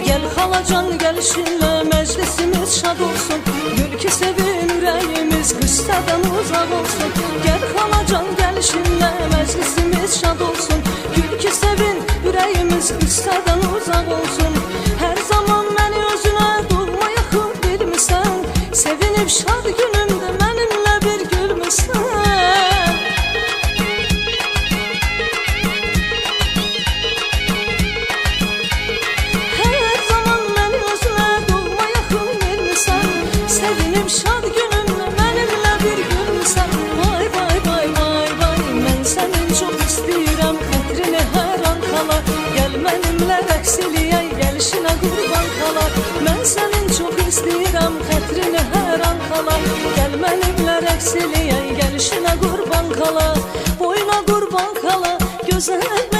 Gel xalacan gəlişinlə məclisimiz şad olsun. Gül ki sevin ürəyimiz qüssədən uzaq olsun. Gel xalacan gəlişinlə məclisimiz şad olsun. Gül ki sevin ürəyimiz qüssədən uzaq olsun. Hər zaman məni özünə doğma yaxın bilmirsən. Sevinib şad günümdə mənimlə bir gülmüsən. Sevinib şad günümlə mənimlə bir gülmüsən. Vay vay vay vay vay, mən sənin çox istəyirəm xətrini hər an xala. Gəl mənimlə rəqs eləyək, gəlişinə qurban xala. Mən sənin çox istəyirəm xətrini hər an xala. Gəl mənimlə rəqs eləyək, gəlişinə qurban xala. Boyuna qurban xala, gözəl